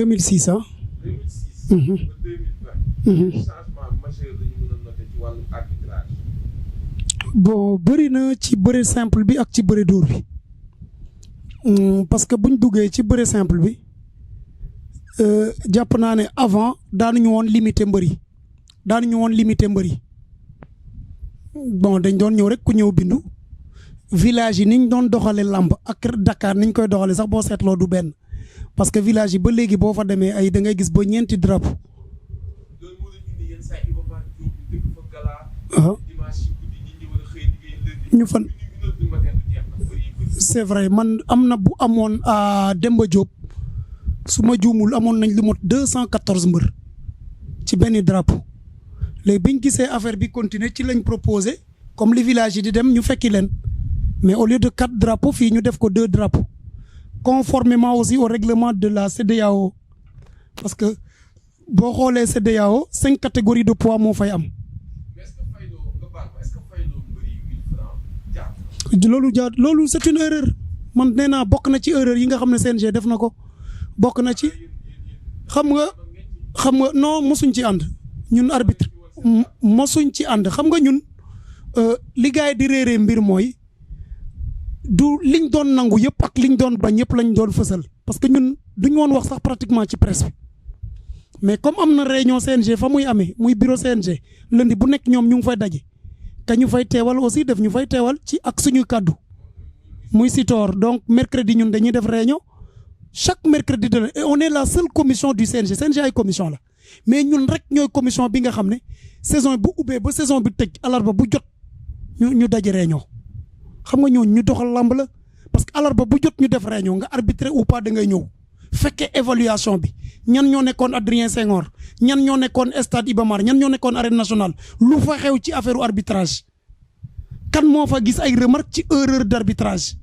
2006 ah. 2006. ba 2020. changement majeur la ñu mën a noter ci wàllum arbitrage. bon bëri na ci bëre simple bi ak ci bëre dóor bi parce que buñ duggee ci bëre simple bi jàpp naa ne avant daanuñu woon limiter mbër yi bon dañ doon ñëw rek ku ñëw bindu village yi niñ doon doxale làmb ak Dakar niñ koy doxale sax boo seetloo du benn parce que village yi ba léegi boo fa demee ay da ngay gis ba ñeenti drapeau. loolu moo leen indi yenn saa yi Iba Mar Diop ñu dëkk fa ah dimanche yi guddi ñi ñu war a xëy liggéey ñu fan c'est vrai man am na bu amoon à Demba Diop su ma juumul amoon nañ lu mot 214 mbër ci benn drapeau léegi biñ gisee affaire bi continuer ci lañ proposé comme li village yi di dem ñu fekki leen mais au lieu de 4 drapeaux fii ñu def ko 2 drapeaux conformément aussi au règlement de la CEDEAO parce que boo xoolee CEDEAO 5 catégories de poids moo fay am. loolu c'est une erreur man nee naa bokk na ci erreur yi nga xam ne CNG def na ko bokk na ci xam nga non mosuñ ci ànd ñun arbitre mosuñ ci ànd xam nga ñun li gars yi di réeree mbir mooy du liñ doon nangu yëpp ak liñ doon bañ yëpp lañ doon fësal parce que ñun duñ woon wax sax pratiquement ci presse bi mais comme am na réunion CNG fa muy amee muy bureau CNG lundi bu nekk ñoom ñu ngi fay daje. te ñu fay teewal aussi def ñu fay teewal ci ak suñuy kàddu muy Sitor donc mercredi ñun dañuy def réunion chaque mercredi de et on est la seule commission du CNG ay commission la mais ñun rek ñooy commission bi nga xam ne saison bu ubbee ba saison bi tëj alarba bu jot ñu daje réunion xam nga ñooñu ñu doxal lamb la parce que alarba bu jot ñu def réunion nga arbitrer ou pas da ngay ñëw fekkee évaluation bi ñan ñoo nekkoon Adrien Senghor ñan ñoo nekkoon stade Iba Mar ñan ñoo nekkoon arène nationale lu fa xew ci affaire arbitrage kan moo fa gis ay remarque ci erreur d'arbitrage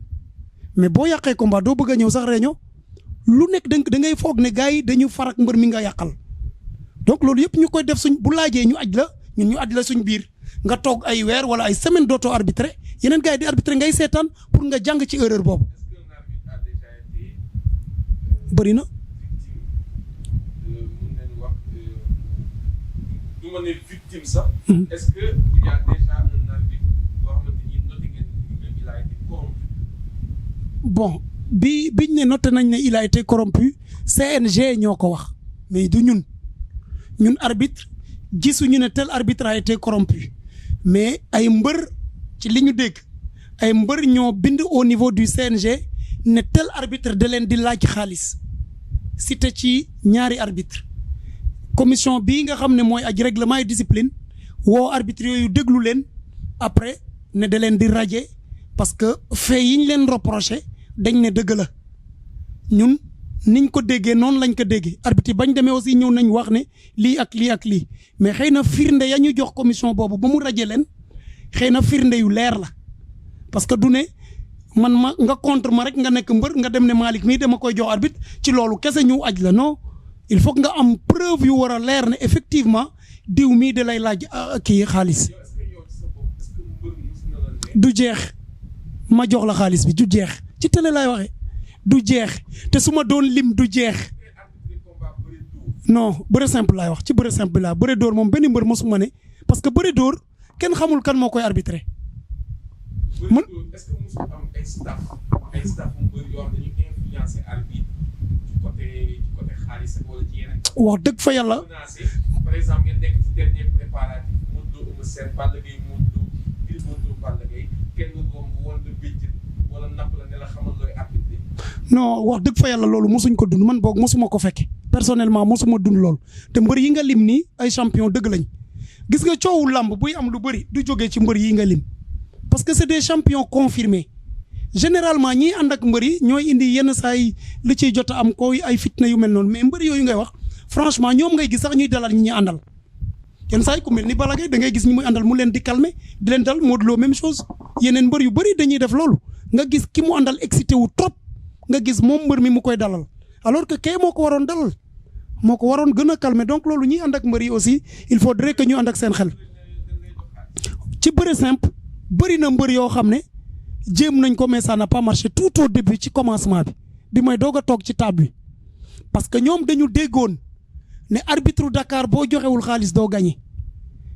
mais boo yàqee combat doo bëgg a ñëw sax réunion lu nekk da ngay foog ne gars yi dañu farak mbër mi nga yàqal donc loolu yëpp ñu koy def suñ bu laajee ñu aj la ñun ñu aj la suñ biir nga toog ay weer wala ay semaine dootoo arbitrer yeneen gars yi di arbitrer ngay seetaan pour nga jàng ci erreur boobu bëri na. du ma ne victime sax. est-ce que il y a déjà un arbitre boo xamante ni noté ngeen il a été corrompu. bon biñ ne noté nañ ne il a été corrompu CNG ñoo ko wax mais du ñun arbitre gisuñu ne tel arbitre a été corrompu mais ay mbër ci li ñu dégg ay mbër ñoo bind au niveau du CNG ne tel arbitre da leen di laaj xaalis cité ci ñaari arbitre commission bii nga xam ne mooy aj règlement et discipline woo arbitre yooyu déglu leen après ne da leen di raje parce que fait yi ñu leen reproché dañ ne dëgg la ñun niñ ko déggee noonu lañ ko déggee arbitre yi bañ demee aussi ñëw nañ wax ne lii ak lii ak lii mais xëy na firnde ya ñu jox commission boobu ba mu raje leen xëy na firnde yu leer la parce que du ne man ma nga contre ma rek nga nekk mbër nga dem ne Malick mii dama koy jox arbitre ci loolu kese ñu aj la non il faut que nga am preuve yu war a leer ne effectivement diw mii da lay laaj kii xaalis du jeex ma jox la xaalis bi du jeex ci télé laay waxee du jeex te su ma doon lim du jeex non bëre simple laay wax ci bëre simple laa bëre dóor moom benn mbër mosuma ne parce que bëre dóor kenn xamul kan moo koy arbitrer. man est-ce que musul am ay staff mbër yoo xam ne dañuy influencer arbitre ci côté xaalis wala ci yeneen. wax dëgg fa yàlla. par exemple ngeen nekk ci dernier préparatif Modou Lo Eumeu Sène Balla Gaye Modou Lo Gris Bordeaux Balla Gaye kenn romb wala béjjën wala napp la ne la xamal looy arbitrer. non wax dëgg fa yàlla loolu mosuñ ko dund man boog mosuma ko fekke personnellement mosuma dund loolu te mbër yi nga lim nii ay champion dëgg lañ gis nga coowu làmb buy am lu bëri du jógee ci mbër yi nga lim parce que c'est des champions confirmés généralement ñiy ànd ak mbër yi ñooy indi yenn saa yi li ciy jot a am koy ay fitna yu mel noonu mais mbër yooyu ngay wax franchement ñoom ngay gis sax ñuy dalal ñi ñuy àndal yenn saa yi ku mel ni Balla Gaye da ngay gis ñi muy àndal mu leen di calmer di leen dal Modou Lo même chose yeneen mbër yu bëri dañuy def loolu nga gis ki mu àndal excité wu trop nga gis moom mbër mi mu koy dalal alors que kay moo ko waroon dalal moo ko waroon gën a calmer donc loolu ñuy ànd ak mbër yi aussi il faudrait que ñu ànd ak seen xel ci bëre simple bëri na mbër yoo xam ne jéem nañ ko mais ça n'a pas marché tout au début ci commencement bi may doog a toog ci table bi parce que ñoom dañu déggoon ne arbitre Dakar boo joxewul xaalis doo gagné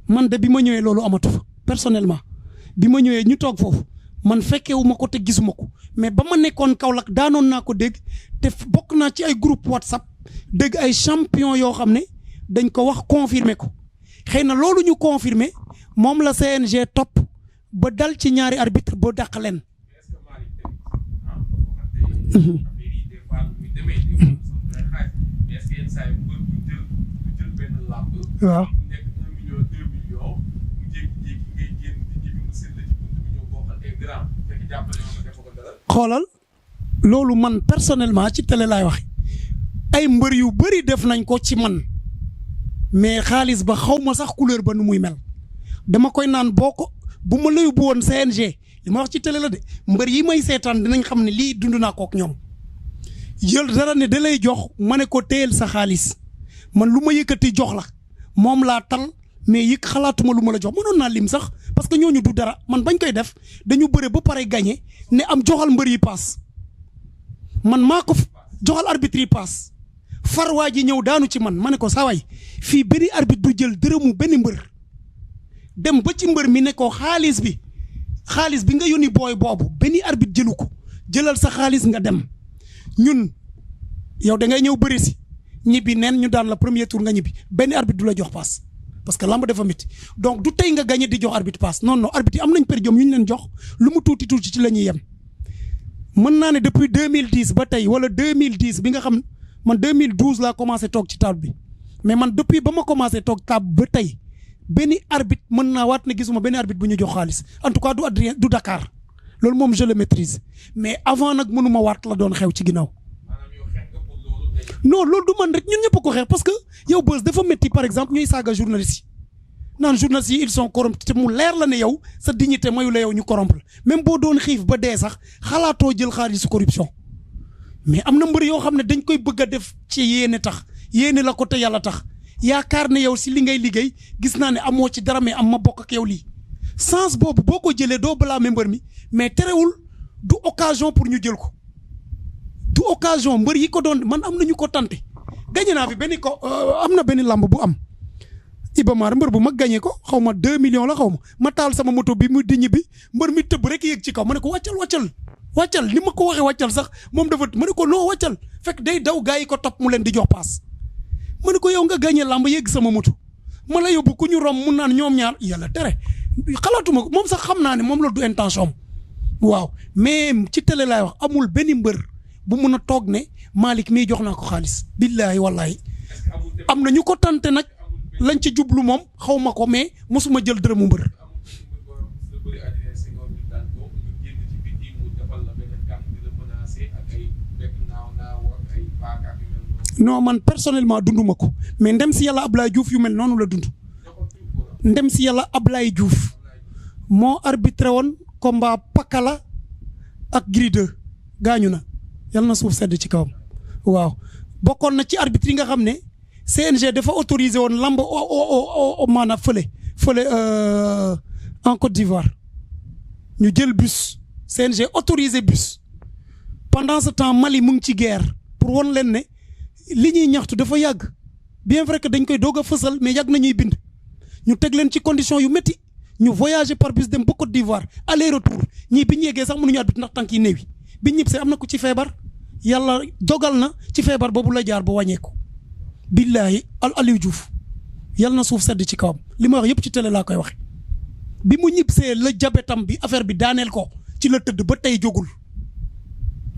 man de bi ma ñëwee loolu amatu fa personnellement bi ma ñëwee ñu toog foofu man fekkewu ma ko te gisuma ko mais ba ma nekkoon Kaolack daanoon naa ko dégg te bokk naa ci ay groupe WhatsApp dégg ay champion yoo xam ne dañ ko wax confirmer ko xëy na loolu ñu confirmer moom la CNG topp ba dal ci ñaari arbitre ba dàq leen. waaw. xoolal loolu man personnellement ci télé laay wax ay mbër yu bëri def nañ ko ci man mais xaalis ba xaw ma sax couleur ba nu muy mel dama koy naan boo ko bu ma la yóbbu woon CNG li ma wax ci télé la de mbër yi may seetaan dinañ xam ne lii dund naa kook ñoom jël dara ne da lay jox ma ne ko téyel sa xaalis man lu ma yëkkati jox la moom laa tal mais yëg xalaatuma lu ma la jox mënoon naa lim sax parce que ñooñu du dara man bañ koy def dañu bëre ba pare gagné ne am joxal mbër yi paas man maa ko joxal arbitre yi paas far waa ji ñëw daanu ci man ma ne ko saway fii benn arbitre du jël dërëmu benn mbër dem ba ci mbër mi ne ko xaalis bi nga yónni booy boobu benn arbitre jëlu ko jëlal sa xaalis nga dem ñun yow da ngay ñëw bëri si ñibbi neen ñu daan la premier tour nga ñibbi benn arbitre du la jox paas parce que lamb dafa métti donc du tey nga gagné di jox arbitre paas non non arbitre yi am nañ per jom yu ñu leen jox lu mu tuuti tuuti ci la ñuy yem mën naa ne depuis 2010 ba tey wala 2010 bi nga xam man 2012 laa commencé toog ci table bi mais man depuis ba ma commencé toog table ba tey benn arbitre mën naa waat ne gisuma benn arbitre bu ñu jox xaalis en tout cas du Dakar loolu moom je le maîtrise mais avant nag mënuma waat la doon xew ci ginnaaw. non loolu du man rek ñun ñëpp ko xeex parce que yow bës dafa métti par exemple ñuy saaga journalistes yi naan journalistes yi ils sont corrompus te mu leer la ne yow sa dignité mayu la yow ñu corrompre même boo doon xiif ba dee sax xalaatoo jël xaalisu corruption mais am na mbër yoo xam ne dañ koy bëgg a def ci yéene tax yéene la ko te yàlla tax yaakaar ne yow si li ngay liggéey gis naa ne amoo ci dara mais am ma bokk ak yow lii sens boobu boo ko jëlee doo blâmer mbër mi mais terewul du occasion pour ñu jël ko. du occasion mbër yi ko doon man am nañu ko tante gagné naa fi benn ko am na benn lamb bu am Ibamar mbër bu mag gagné ko xaw ma 2 millions la xaw ma taal sama moto bi mu di ñibbi mbër mi tëb rek yéeg ci kaw ma ne ko wàccal ni ma ko waxee wàccal sax moom dafa ma ne ko noo wàccal fekk day daw gars yi ko topp mu leen di jox paas ma ne ko yow nga gagné lamb yéeg sama moto ma la yóbbu ku ñu rom mun naan ñoom ñaar yàlla tere xalaatuma ko moom sax xam naa ne moom la du intention waaw mais ci télé laay wax amul benn mbër bu mun a toog ne Malick mii jox naa ko xaalis billaahi wallaahi am na ñu ko tante nag lañ ci jublu moom xaw ma ko mais mosuma jël dërëmu mbër. non man personnellement dunduma ko mais ndem si yàlla Ablaye Diouf yu mel noonu la dund ndem si yàlla Ablaye Diouf moo arbitré woon combat Pakala ak Gris 2 gaañu na. yàlla na suuf sedd ci kawam waaw bokkoon na ci arbitre yi nga xam ne CNG dafa autorisé woon lamb maanaam fële en Côte d'Ivoire ñu jël bus CNG autorisé bus pendant ce temps Mali mu ngi ci guerre pour won leen ne li ñuy ñaxtu dafa yàgg bien vrai que dañ koy doog a fësal mais yàgg na ñuy bind ñu teg leen ci condition yu métti ñu voyager par bus dem ba Côte d'Ivoire aller retour ñii bi ñu yeggee sax mënuñu arbitre ndax tànk yi néew yi bi ñëpp see am na ku ci feebar yàlla dogal na ci feebar boobu la jaar ba wàññeeku billaahi Aliou Diouf yàlla na suuf sedd ci kawam li ma wax yëpp ci télé laa koy waxe bi mu ñibbisee la jabetam bi affaire bi daaneel ko ci la tëdd ba tey jógul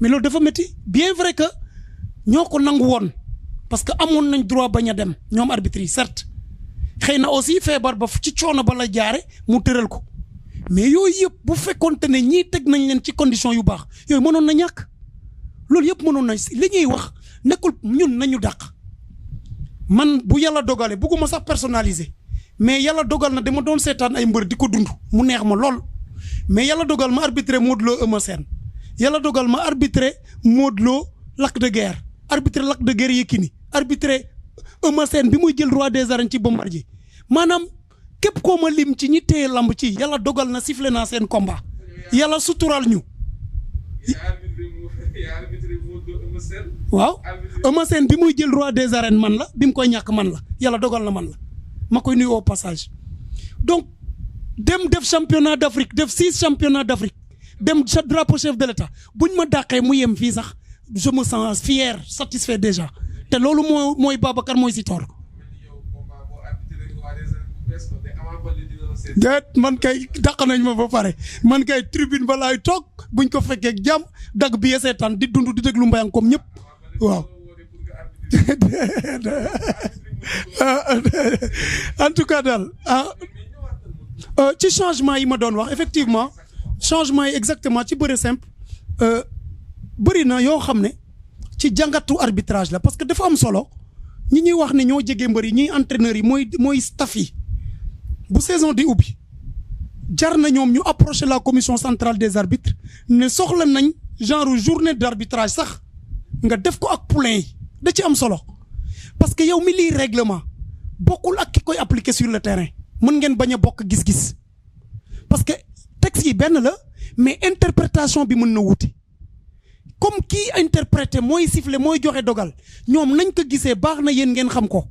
mais loolu dafa métti bien vrai que ñoo ko nangu woon parce que amoon nañ droit bañ a dem ñoom arbitre yi certes xëy na aussi feebar ba ci coono ba la jaare mu tëral ko mais yooyu yëpp bu fekkoonte ne ñii teg nañ leen ci condition yu baax yooyu mënoon na ñàkk loolu yëpp mënoon na li ñuy wax nekkul ñun nañu dàq man bu yàlla dogalee bugguma sax personnaliser mais yàlla dogal na dama doon seetaan ay mbër di ko dund mu neex ma lool mais yàlla dogal ma arbitré Modou Lo Eumeu Sène yàlla dogal ma arbitré Modou Lo Lac de Guiers arbitré Lac de Guiers Yékini arbitré Eumeu Sène bi muy jël roi des arènes ci Bombardier maanaam képp koo ma lim ci ñi téye lamb ci yàlla dogal na sifflé naa seen combat yàlla suturaal ñu. waaw Eumeu Sène bi muy jël roi des arènes man la bi mu koy ñàkk man la yàlla dogal na man la ma koy nuyu au passage donc dem def championnat d'Afrique def 6 championnats d'Afrique dem drapeau chef de l'État buñ ma dàqee mu yem fii sax je me sens fier satisfait déjà te loolu mooy Babacar mooy Sitor. déet man kay dàq nañ ma ba pare man kay tribune ba laay toog buñ ko fekkee jàmm dagg bi seetaan di dund di déglu mbayang comme ñëpp waaw. en tout cas daal ci changement yi ma doon wax effectivement changement yi exactement ci bëre simple bëri na yoo xam ne ci jàngatu arbitrage la parce que dafa am solo ñi ñuy wax ne ñoo jege mbër yi ñuy entraîneurs yi mooy staff yi bu saison di ubbi jar na ñoom ñu approcher la commission centrale des arbitres ne soxla nañ genre journée d'arbitrage sax nga def ko ak poulain yi da ci am solo parce que yow mi lii règlement bokkul ak ki koy appliquer sur le terrain mën ngeen bañ a bokk gis-gis parce que texte yi benn la mais interprétation bi mën na wuute comme kii interprété mooy siffler mooy joxe dogal ñoom nañ ko gisee baax na yéen ngeen xam ko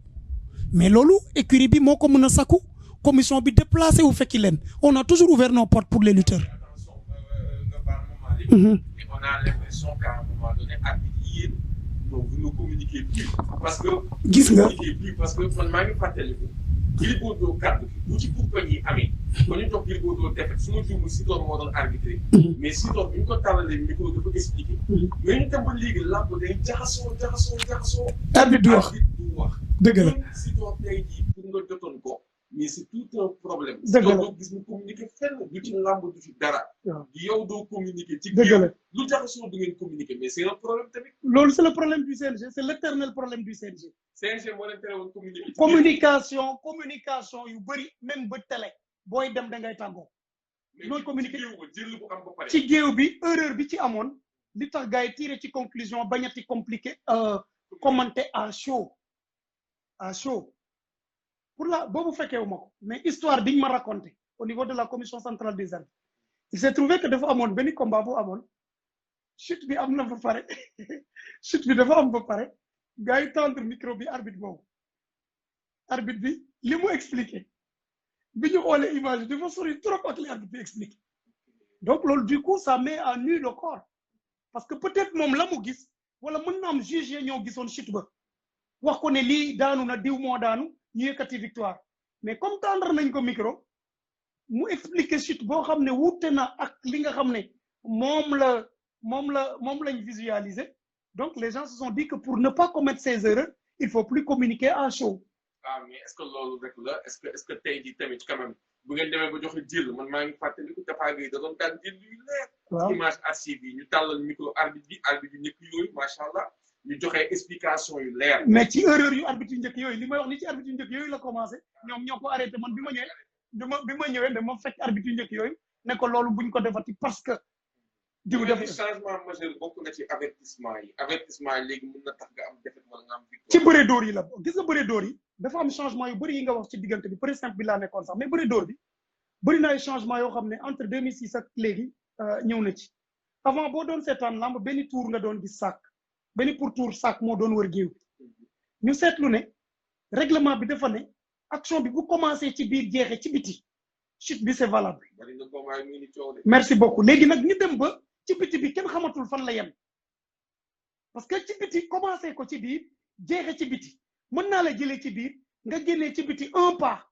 mais loolu écurie bi moo ko mën a sakku commission bi déplacé wu fekki leen on a toujours ouvert nos portes pour les lutteurs. On a l'impression qu'à un moment donné arbitre yi donc vous ne communiquez plus parce que. gis nga parce que man maa ngi fàttaliku. Gris Bordeaux kàddu gi bu ci pour yi amee. ba ñu toog Gris Bordeaux defet su ma juumul Sitor moo doon arbitré. mais Sitor bi ñu ko tàllalee micro dafa expliqué. mais ñu dem ba léegi làmb day jaxasoo. arbitre du wax dëgg la Sitor tey jii pour nga jotoon ko. mais c'est tout un problème. dëgg la doo gis mu communiquer fenn du ci làmb du ci dara. yow doo communiquer. ci dëgg la lu jaxasoo du ngeen communiquer mais c'est un problème tamit. loolu c'est le problème du CNG c'est l'éternel problème du CNG. CNG moo leen tere woon communiquer. communication yu bëri même ba télé booy dem da ngay tàggoo. nooy communiquer jël bu am ba pare. ci géew bi erreur bi ci amoon li tax gars yi tiré ci conclusion bañati compliqué commenter à chaud. pour la boobu fekkee wu ma ko mais histoire biñ ma raconté au niveau de la commission centrale des arbitres il s'est trouvé que dafa amoon benn combat bu amoon chute bi am na ba pare chute bi dafa am ba pare gars yi tendre micro bi arbitre boobu arbitre bi li mu expliqué bi ñu xoolee image yi dafa sori trop ak li arbitre bi expliqué donc loolu du coup ça met à nu le corps parce que peut-être moom la mu gis wala mën na am juge ñoo gisoon chute ba wax ko ne lii daanu na diw moo daanu ñu yëkkati victoire mais comme tendre nañ ko micro mu expliquer chute boo xam ne wuute na ak li nga xam ne moom lañ visualiser donc les gens se sont dit que pour ne pas commettre ces erreurs il faut plus communiquer à chaud. ah mais est-ce que loolu rek la est-ce que tey jii tamit quand même bu ngeen demee ba joxe jël man maa ngi fàttaliku Tapha Gueye da doon daan jël yu leer. waaw image archive yi ñu tàllal micro arbitre bi ñëpp yooyu macha allah. ñu joxe explication yu leer. mais ci erreur yu arbitre yu njëkk yooyu li may wax ni ci arbitre yu njëkk yooyu la commencé ñoom ñoo ko arrêté man bi ma ñëwee dama fekk arbitre yu njëkk yooyu ne ko loolu buñ ko defati parce que. diw def changement majeur bokk na ci avertissement yi léegi mën na tax nga am défaite wala nga am victoire. ci bëre dóor yi la gis nga bëre dóor yi dafa am changement yu bëri yi nga wax ci diggante bi bëre simple bi laa nekkoon sax mais bëre dóor bi bëri na ay changement yoo xam ne entre 2006 ak léegi ñëw na ci avant boo doon seetaan lamb benn tour nga doon gis sàkk benn pour tour sàkk moo doon wër géew ñu seetlu ne règlement bi dafa ne action bi bu commencé ci biir jeexee ci biti chute bi c'est valable. merci beaucoup léegi nag ñu dem ba ci biti bi kenn xamatul fan la yem parce que ci biti commencé ko ci biir jeexee ci biti mën naa la jëlee ci biir nga génnee ci biti 1 pas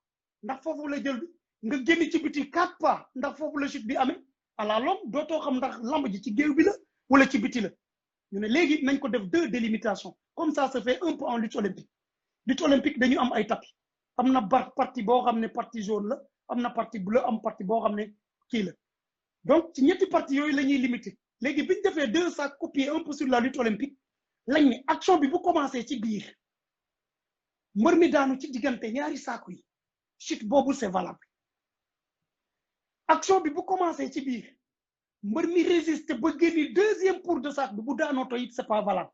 ndax foofu la jël bi nga génne ci biti 4 pas ndax foofu la chute bi amee à la longue dootoo xam ndax lamb ji ci géew bi la wala ci biti la. ñu ne léegi nañ ko def 2 délimitations comme ça se fait un peu en lutte olympique dañu am ay tapis am na partie boo xam ne partie jaune la am na partie bleu am partie boo xam ne kii la donc ci ñetti parties yooyu la ñuy limiter léegi bi ñu defee 2 sacs copier un peu sur la lutte olympique lañ ne action bi bu commencé ci biir mbër mi daanu ci diggante ñaari saaku yi chute boobu c'est valable action bi bu commencé ci biir mbër mi résister ba génni 2e pour de sac bi bu daanoo to it c'est pas valable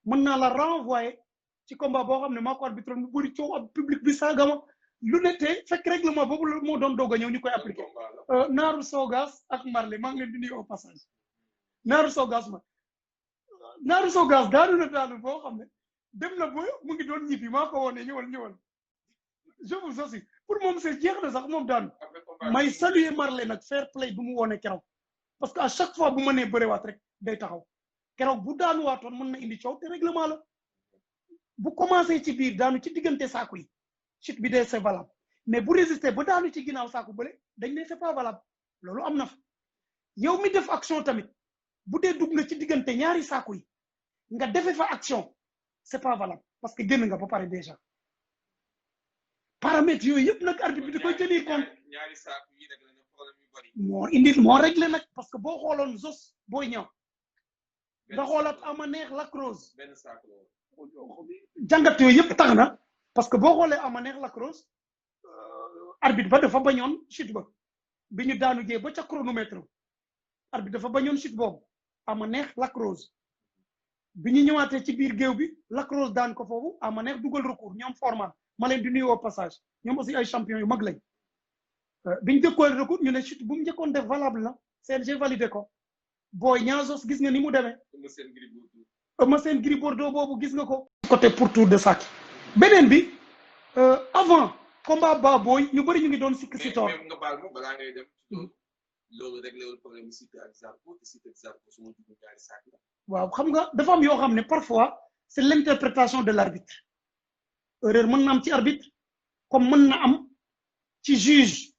mën naa la renvoyer ci combat boo xam ne maa ko arbitre mu bëri coow ab public bi saagama lu ne te fekk règlement boobu moo doon doog a ñëw ñu koy appliquer Naaru Sogas ak Marley maa ngi leen di nuyu au passage Naaru Sogas ma Naaru Sogas daanu na daanu boo xam ne dem na ba mu ngi doon ñibbi maa ko woone ñëwal je vous assure pour moom c'est jeex na sax moom daanu may saluer Marley nag fair play bu mu woone keroog parce que à chaque fois bu ma nee bërewaat rek day taxaw keroog bu daanu waatoon mën na indi coow te règlement la bu commencé ci biir daanu ci diggante saako yi chute bi dee c'est valable mais bu résister ba daanu ci ginnaaw saako bële dañ ne c'est pas valable loolu am na fa yow mi def action tamit bu dee dugg nga ci diggante ñaari saako yi nga defe fa action c'est pas valable parce que génn nga ba pare déjà paramètres yooyu yëpp nag arbitre bi di koy tenir compte ñaari saako yi rek la problème yu bari moo réglé nag parce que boo xooloon Zos booy ñëw nga xoolaat ama neex Lac Rose benn saako jàngat yooyu yëpp tax na parce que boo xoolee ama neex Lac Rose arbitre ba dafa bañoon chute ba bi ñu daanu jee ba ca chronomètre arbitre dafa bañoon chute boobu ama neex Lac Rose bi ñu ñëwaatee ci biir géew bi Lac Rose daan ko foofu ama neex dugal recours ñoom formal ma leen di nuyu au passage ñoom aussi ay champion yu mag lañ bi ñu jëkkoon recours ñu ne chute bu mu njëkkoon def valable na CNG validé ko booy ñaasos gis nga ni mu demee Eumeu Sène Gris Bordeaux boobu gis nga ko côté pourtour de Saki beneen bi avant combat Baboy ñu bëri ñu ngi doon sikk si toor nga baal ma balaa ngay dem loolu réglé wul problème Siteu ak Zarko te Siteu ak Zarko su ma dugg ñaari saak la waaw xam nga dafa am yoo xam ne parfois c'est l'interprétation de l'arbitre erreur mën na am ci arbitre comme mën na am ci juge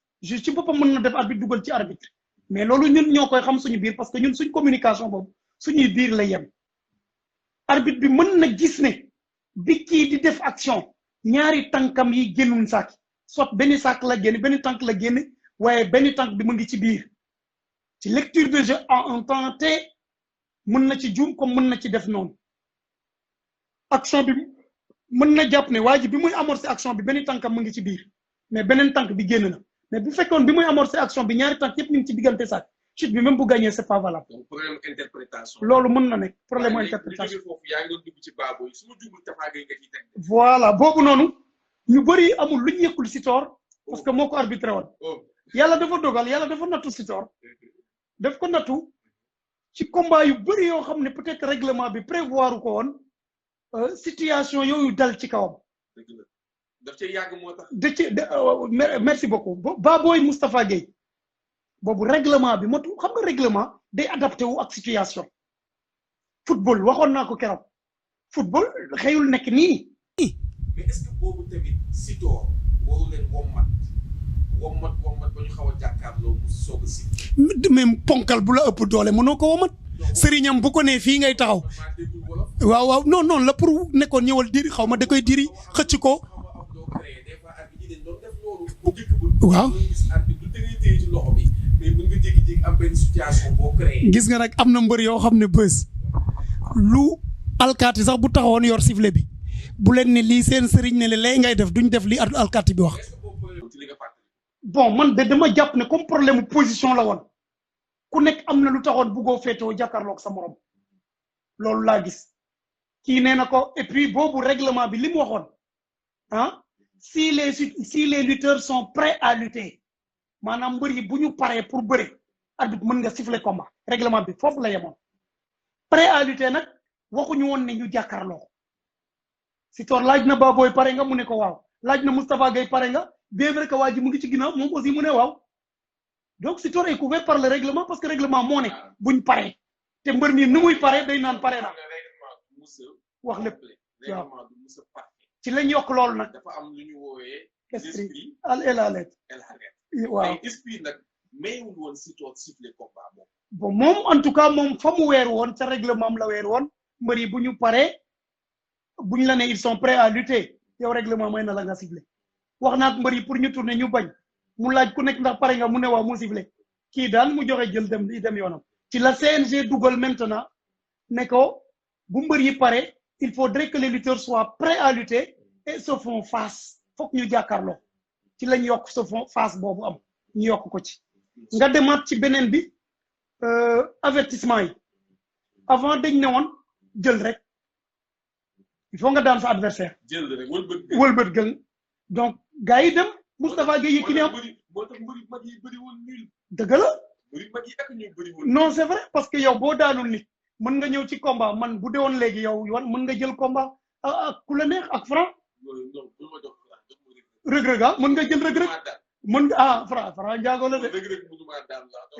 ci boppam mën na def arbitre dugal ci arbitre mais loolu ñun ñoo koy xam suñu biir parce que ñun suñ communication boobu suñuy biir la yem arbitre bi mën na gis ne bi kii di def action ñaari tànkam yi génnuñ saak soit benn saak la génn benn tànk la génn waaye benn tànk bi mu ngi ci biir ci lecture de jeu en un temps te mën na ci juum comme mën na ci def noonu action bi mën na jàpp ne waa ji bi muy amorcer action bi benn tànkam mu ngi ci biir mais beneen tànk bi génn na mais bu fekkoon bi muy amorcer action bi ñaari tànk yëpp ñu ngi ci diggante saak chute bi même bu gagné c'est pas valable. donc problème interprétation. loolu mën na nekk problème interprétation. foofu yaa ngi doon dugg ci Baboy su ma jublu Tapha Gueye nga ciy teg. voilà boobu noonu ñu bëri amul lu ñu yëkkul si toor parce que moo ko arbitré woon. yàlla dafa dogal yàlla dafa nattu si toor daf ko nattu ci combat yu bëri yoo xam ne peut-être règlement bi prévoir ko woon situation yooyu dal ci kawam. daf cee yàgg moo tax. merci beaucoup Baboy Moustapha Gueye boobu règlement bi motu xam nga règlement day adapté wu ak situation football waxoon naa ko keroog football xëyul nekk nii. mais est-ce que boobu tamit Sitor waru leen wommat ba ñu xaw a jàkkaarloo mu soog a si. même ponkal bu la ëpp doole mënoo ko wommat. sëriñam bu ko nee fii ngay taxaw. waaw non la pour nekkoon ñëwal diri xaw ma da koy diri xëcc ko. waaw. gis nga nag am na mbër yoo xam ne bës lu alkaati sax bu taxawoon yor sifflet bi bu leen ne lii seen sëriñ ne lay ngay def duñ def li alkaati bi wax. bon man de dama jàpp ne comme problème position la woon ku nekk am na lu taxoon buggoo féetoo jàkkaarloog sa morom loolu laa gis kii nee na ko et puis boobu règlement bi li mu waxoon ah si les lutteurs sont prêts à lutter maanaam mbër yi bu ñu paree pour bëre arbitre mën nga siffler combat règlement bi foofu la yemoon prêt à lutter nag waxuñu woon ne ñu jàkkaarloo Sitor laaj na Baboy pare nga mu ne ko waaw laaj na Moustapha Gueye pare nga bien vrai que waa ji mu ngi ci ginnaaw moom aussi mu ne waaw donc Sitor est couvert par le règlement parce que règlement moo ne buñ paree te mbër mi nu muy paree day naan pare na wax lépp waaw ci lañ yokk loolu nag dafa am lu ñu woowee esprit la lettre waaw esprit nag mayul woon Sitor siffler combat boobu bon moom en tout cas moom fa mu weer woon ca règlement am la weer woon mbër yi bu ñu paree bu ñu la ne ils sont prêts à lutter yow règlement may na la nga siffler wax naa ak mbër yi pour ñu tourner ñu bañ mu laaj ku nekk ndax pare nga mu ne waaw mu siffler kii daal mu joxe jël dem yoonam ci la CNG dugal maintenant ne ko bu mbër yi pare il faudrait que les lutteurs soient prêts à lutter et se font face foog ñu jàkkaarloo ci lañ yokk se font face boobu am ñu yokk ko ci nga demaat ci beneen bi avertissement yi avant dañ ne woon jël rek il faut nga daan sa adversaire jël rek wëlbët gën donc gars yi dem Moustapha Gueye Yékini am moo tax mbëri mag yi bëri woon nul dëgg la mbëri mag yi ak ñu bëri woon non c'est vrai parce que yow boo daanul nit mën nga ñëw ci combat man bu dee woon léegi yow yoon mën nga jël combat ak ku la neex ak Franc. Reug-Reug mën nga jël Reug-Reug mën nga Franc njaago la de.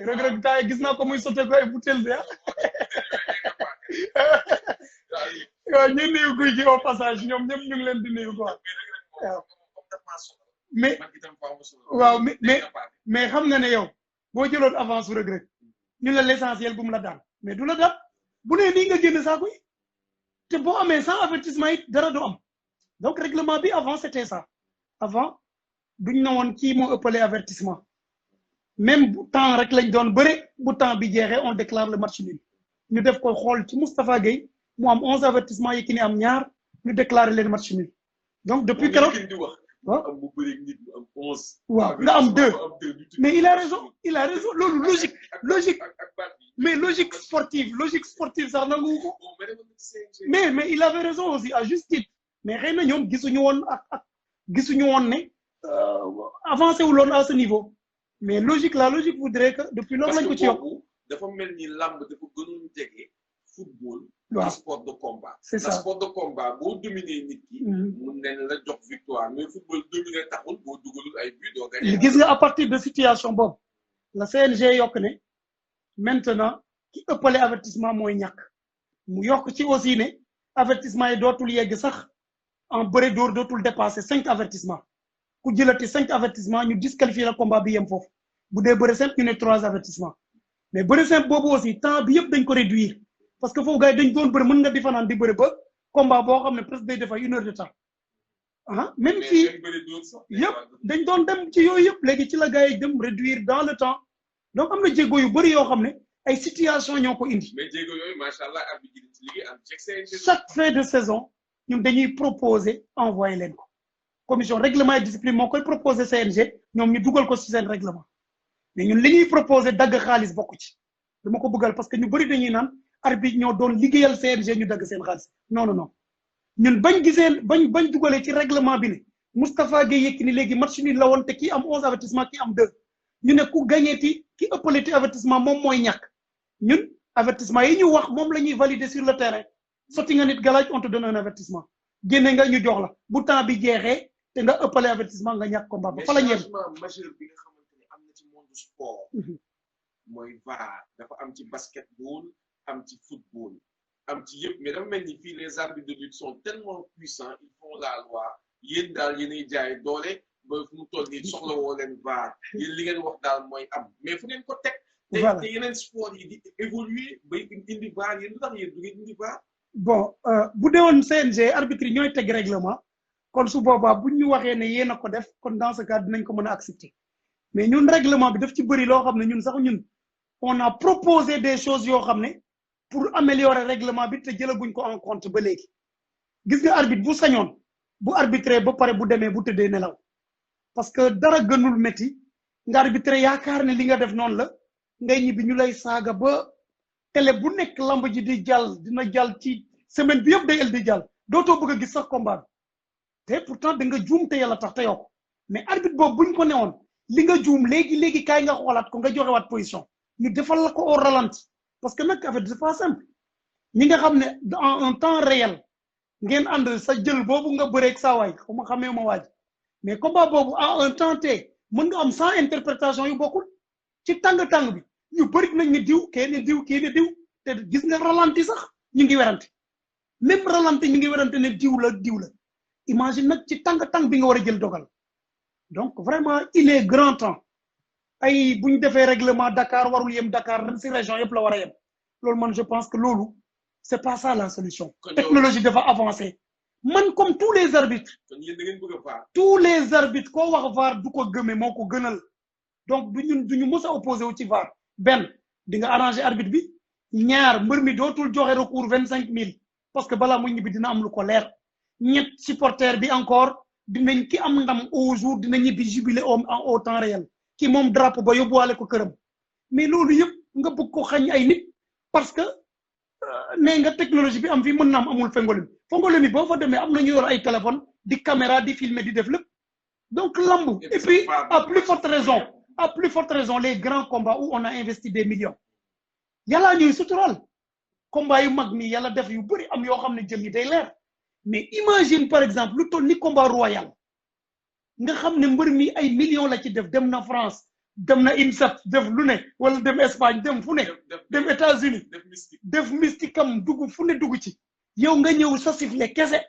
Reug-Reug taay gis naa ko muy sotte ko ay butéel bi waaw ñu nuyu guy gi au passage ñoom ñëpp ñu ngi leen di nuyu quoi waaw mais waaw mais xam nga ne yow boo jëloon avance Reug Reug ñu la l'essentiel bu mu la daan mais du la daan bu nee nii nga génn saako yi te boo amee sans avertissement it dara du am donc règlement bi avant c'était ça avant duñ na woon kii moo ëppale avertissement même bu temps rek lañ doon bëre bu temps bi jeexee on déclare le match nul ñu def ko xool ci Moustapha Gueye mu am 11 avertissement Yékini am ñaar ñu déclaré leen match nul donc depuis keroog waaw nga am 2 mais il a raison loolu logique mais logique sportive sax nangu ko mais il avait raison aussi à juste titre mais xëy na ñoom gisuñu woon ne avancé wu loon à ce niveau mais la logique voudrait que depuis loolu lañ ko ci yokk dafa mel ni làmb dafa gënoon jege football. waaw sport de combat. c'est ça sport de combat boo dominer nit ki. mun nañ la jox victoire mais football dominer taxul boo dugalul ay but doo gagné. gis nga à partir de situation boobu la CNG yokk ne maintenant ki ëppale avertissement mooy ñàkk mu yokk ci aussi ne avertissement yi dootul yegg sax en bëre dóor dootul dépasser 5 avertissement ku jëlati 5 avertissement ñu disqualifier la combat bi yem foofu bu dee bëre simple ñu ne 3 avertissement mais bëre simple boobu aussi temps bi yëpp dañ ko réduire. parce que foofu gars yi dañ doon bëri mën nga di fanaan di bëri ba combat boo xam ne presque day defa 1 heure de temps même fii yëpp dañ doon dem ci yooyu yëpp léegi ci la gars yi dem réduire dans le temps donc am na jéego yu bëri yoo xam ne ay situation ñoo ko indi. mais jéego yooyu macha allah arbitre ci liggéey am chaque fin de saison ñun dañuy proposer envoyer leen ko commission règlement et discipline moo koy proposer CNG ñoom ñu dugal ko ci seen règlement mais ñun li ñuy proposer dagg xaalis bokku ci dama ko bëggal parce que ñu bëri dañuy naan. arbitre ñoo doon liggéeyal CNG ñu dagg seen xaalis non ñun bañ gisee bañ dugalee ci règlement bi ne Moustapha Gueye Yékini léegi match nul la woon te kii am 11 avertissement kii am 2 ñu ne ku gagnéti ki ëppaleti avertissement moom mooy ñàkk ñun avertissement yi ñu wax moom la ñuy valider sur le terrain sotti nga nit galaaj on te donne un avertissement génne nga ñu jox la bu temps bi jeexee te nga ëppale avertissement nga ñàkk combat ba fa la ñeem. changement majeur bi nga xamante ne am na ci monde sport. mooy VAR dafa am ci basketball. am ci football am ci yëpp mais dafa mel ni fii les arbitres de lutte sont tellement puissants ils font la loi yéen daal yéenay jaay doole ba fu mu toll nii soxla woo leen VAR yéen li ngeen wax daal mooy am mais fu ngeen ko teg. te yeneen sport yi di évoluer ba indi VAR yéen lu tax yéen du ngeen indi VAR. bon bu dee woon CNG arbitre yi ñooy teg règlement kon su boobaa buñ ñu waxee ne yéen a ko def kon dans ce cas dinañ ko mën a accepter mais ñun règlement bi daf ci bëri loo xam ne ñun sax ñun on a proposé des choses yoo xam ne. pour améliorer règlement bi te jëlaguñ ko en compte ba léegi gis nga arbitre bu sañoon bu arbitré ba pare bu demee bu tëddee nelaw parce que dara gënul métti nga arbitré yaakaar ne li nga def noonu la ngay ñibbi ñu lay saaga ba télé bu nekk lamb ji di jàll dina jàll ci semaine bi yëpp day el di jàll dootoo bëgg a gis sax combat bi te pourtant da nga juum te yàlla tax te yoo ko mais arbitre boobu buñ ko newoon li nga juum léegi kaay nga xoolaat ko nga joxewaat position ñu defal la ko au ralenti. parce que nag affaire c'est pas simple ñi nga xam ne en un temps réel ngeen ànd sa jël boobu nga bëreeg saa waay xaw ma xamee ma waaj mais combat boobu en un temps te mën nga am 100 interprétation yu bokkul ci tàng-tàng bi ñu bëri nañ ne diw kii ne diw te gis nga ralenti sax ñu ngi werante même ralenti ñu ngi werante ne diw la imagine nag ci tàng-tàng bi nga war a jël dogal donc vraiment il est grand temps. ay bu ñu defee règlement Dakar warul yem Dakar si région yëpp la war a yem loolu man je pense que loolu c'est pas ça la solution. technologie dafa avancé man comme tous les arbitres. tous les arbitres koo wax VAR du ko gëmee moo ko gënal donc du ñu mës a opposé wu ci VAR benn di nga arrangé arbitre bi ñaar mbër mi dootul joxe recours 25000 parce que balaa muy ñibbi dina am lu ko leer ñett supporter bi encore dinañ ki am ndam au jour dina ñibbi jubilé au temps réel. ki moom drapeau ba yóbbuwaale ko këram mais loolu yëpp nga bëgg ko xañ ay nit parce que nee nga technologie bi am fii mën na am amul fongolemi boo fa demee am na ñu yor ay téléphone di caméra di filmer di def lépp donc lamb et puis à plus forte raison les grands combats où on a investi des millions yàllaa ñuy sutural combat yu mag mi yàlla def yu bëri am yoo xam ne jël yi day leer mais imagine par exemple lu toll ni combat royal nga xam ne mbër mi ay millions la ci def dem na France dem na INSEP def lu ne wala dem Espagne dem fu ne dem États-Unis def mystique am dugg fu ne dugg ci yow nga ñëw sa sifflet kese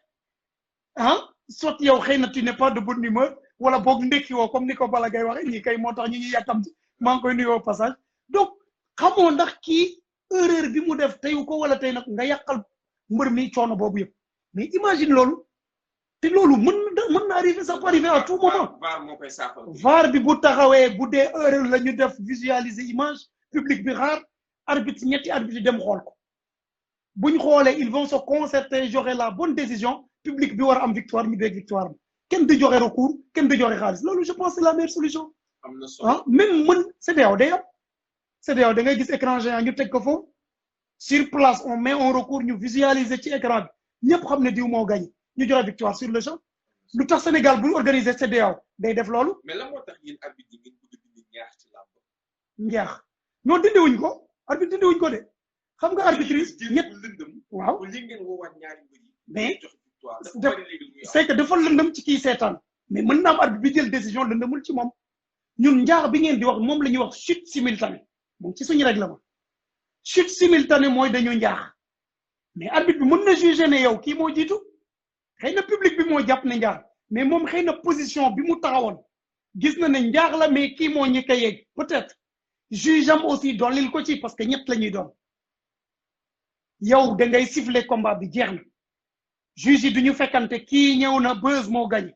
ah soit yow xëy na tu n'es pas de bonne humeur wala boog ndekki woo comme ni ko Balla Gaye waxee ñii kay moo tax ñu ngi yàkkam ci maa ngi koy nuyoo passage donc xamoo ndax kii erreur bi mu def teyu ko wala tey nag nga yàqal mbër mi coono boobu yëpp mais imagine loolu te loolu mën na arriver ça peut arriver à tout moment VAR bi bu taxawee bu dee erreur la ñu def visualiser image public bi xaar arbitre ñetti arbitre dem xool ko buñ xoolee ils vont se concerter joxe la bonne décision public bi war a am victoire ñu beeg victoire am kenn du joxe recours kenn du joxe xaalis loolu je pense c'est la meilleure solution ah même mën CEDEAO day am CEDEAO da ngay gis écran géant ñu teg ko foofu sur place on met un recours ñu visualiser ci écran bi ñëpp xam ne diw moo gagné ñu joxe victoire sur le champ lu tax Sénégal bu organiser CEDEAO day def loolu. mais lan moo tax yéen arbitre yi ngeen bëgg dindi ñaax ci làmb. ñaax non dindiwuñ ko arbitre dindiwuñ ko de xam nga arbitre yi ñett waaw mais c'est que dafa lëndëm ci kii seetaan mais mën naa am arbitre bi jël décision lëndëmul ci moom ñun njaax bi ngeen di wax moom la ñuy wax chute simultanée moom ci suñu règlement chute simultanée mooy dañu njaax mais arbitre bi mën na juger ne yow kii moo jiitu xëy na public bi moo jàpp ne njaax mais moom xëy na position bi mu taxawoon gis na ne njaax la mais kii moo ñi ko yeeg peut-être juge am aussi dollil ko ci parce que ñett la ñuy doon yow da ngay siffler combat bi jeex na juge yi du ñu fekkante kii ñëw na Beuz moo gañ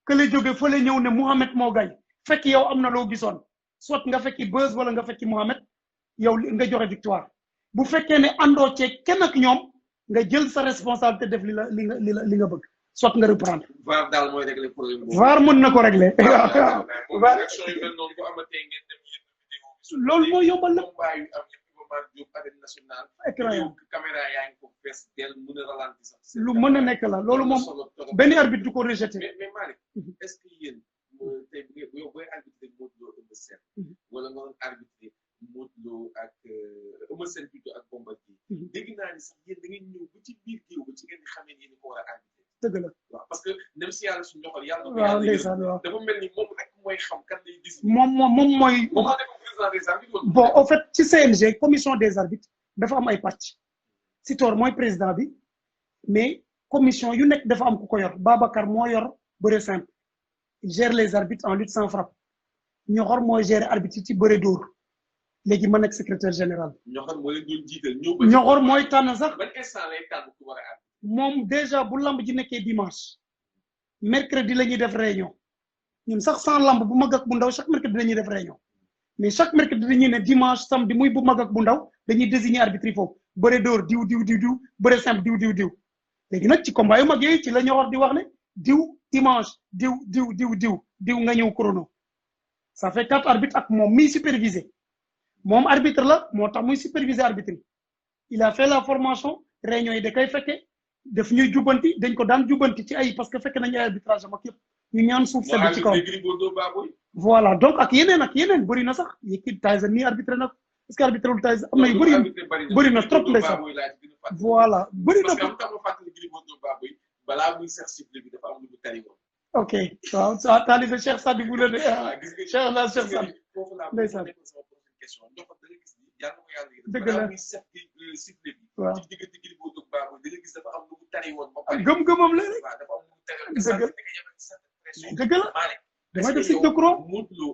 que la jóge fële ñëw ne Mouhamed moo gañ fekk yow am na loo gisoon soit nga fekki Beuz wala nga fekki Mouhamed yow nga joxe victoire bu fekkee ne àndoo cee kenn ak ñoom nga jël sa responsabilité def li nga bëgg soit nga reprendre. VAR daal mooy régler problème boobu. VAR mën na ko régler. VAR loolu mooy yombal la. lu mën a nekk la loolu moom benn arbitre du ko rejeté. mais Malick est-ce que yéen tey yow booy arbitré Modou Lo Eumeu Sène wala nga doon arbitré Modou Lo ak Eumeu Sène plutôt ak Bombardier dégg naa ni sax yéen da ngeen ñëw ba ci biir géew ba ci ngeen di xamee ni ko war a arbitré. dëgg la waaw parce que même si yàlla suñu loxo yàlla. waaw ndeysaan waaw dafa mel ni moom rek mooy xam kan lay gis. moom mooy. moom moo nekk président des arbitres. bon en fait ci CNG commission des arbitres dafa am ay pàcc. Sitor mooy président bi mais commission yu nekk dafa am ku ko yor Babacar moo yor bëre simple il gère les arbitres en lutte sans frappe Ñoxor mooy gérer arbitre ci bëre dóor léegi ma nekk secrétaire général. Ñoxor moo leen doon jiital Ñoxor mooy tànn sax. ban instant lay tànn ku war a arbitre. moom déjà bu lamb ji nekkee dimanche mercredi la ñuy def réunion ñun sax sans lamb bu mag ak bu ndaw chaque mercredi la ñuy def réunion mais chaque mercredi dañuy ne dimanche samedi muy bu mag ak bu ndaw dañuy désigner arbitre yi foofu bëre dóor diw bëre simple diw léegi nag ci combat yu mag yooyu ci la Ñoxor di wax ne diw dimanche diw nga ñëw chrono ça fait 4 arbitres ak moom miy supervisé moom arbitre la moo tax muy superviser arbitre yi il a fait la formation réunion yi da koy fekke def ñuy jubbanti dañ ko daan jubbanti ci ay parce que fekk nañu ay arbitrage am ak yëpp ñu ñaan suuf sedd ci kaw voilà donc ak yeneen bëri na sax Yékini Tyson nii arbitré na est-ce que arbitré wul Tyson am na yu bëri na trop ndeysaan voilà bëri na ko ok waaw sa taalibe Cheikh Sadibou la de Cheikh Sadibou ndeysaan dëgg la waaw gëm-gëmam la rek dëgg la damay def si dëkkuroo Modou Lo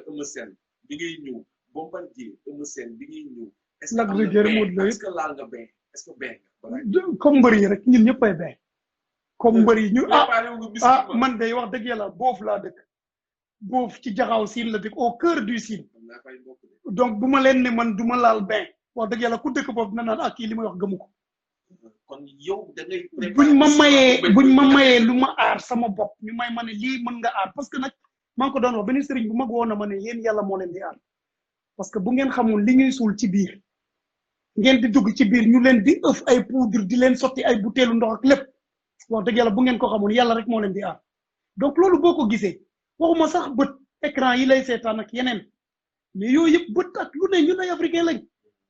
Eumeu Sène bi ngay ñëw Bombardier Eumeu Sène bi ngay ñëw Lac de Guiers Modou Lo est-ce que laal nga benn est-ce que benn comme mbër yi rek ñun ñëppay benn comme mbër yi ñu man day wax dëgg yàlla boof laa dëkk boof ci jaxaaw siin la dëkk au cœur du Sine donc bu ma leen ne man du ma laal benn wax dëgg yàlla ku dëkk boobu dina naan kii li may wax gëmu ko kon yow da ngay buñ ma mayee lu ma aar sama bopp ñu may ma ne lii mën nga aar parce que nag maa ngi ko doon wax benn sëriñ bu mag woon na ma ne yéen yàlla moo leen di aar parce que bu ngeen xamul li ñuy suul ci biir ngeen di dugg ci biir ñu leen di ëf ay poudre di leen sotti ay butéelu ndox ak lépp wax dëgg yàlla bu ngeen ko xamul yàlla rek moo leen di aar donc loolu boo ko gisee waxuma sax bët écran yi lay seetaan ak yeneen mais yooyu yëpp bët ak lu ne ñun ay africain lañ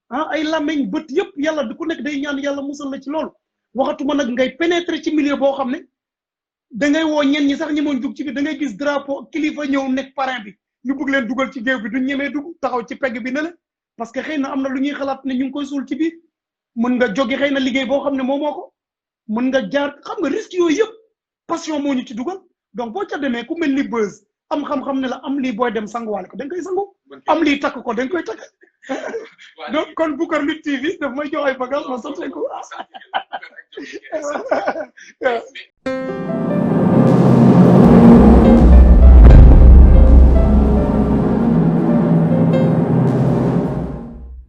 ah ay làmmeñ bët yëpp yàlla du ku nekk day ñaan yàlla musal la ci loolu waxatuma nag ngay pénétrer ci milieu boo xam ne da ngay woo ñen ñi sax ñi moon dugg ci biir da ngay gis drapeau kilifa ñëw nekk parrain bi ñu bëgg leen dugal ci géew bi duñ ñemee dugg taxaw ci pegg bi ne la parce que xëy na am na lu ñuy xalaat ne ñu ngi koy suul ci biir mën nga jóge xëy na liggéey boo xam ne moo ko mën nga jaar xam nga risque yooyu yëpp passion moo ñu ci dugal donc boo ca demee ku mel ni Beuz am xam-xam ne la am lii booy dem sanguwaale ko da nga koy sangu am lii takk ko da nga koy takk donc kon Boucar Lutte TV daf may jox ay bagage ma sant ko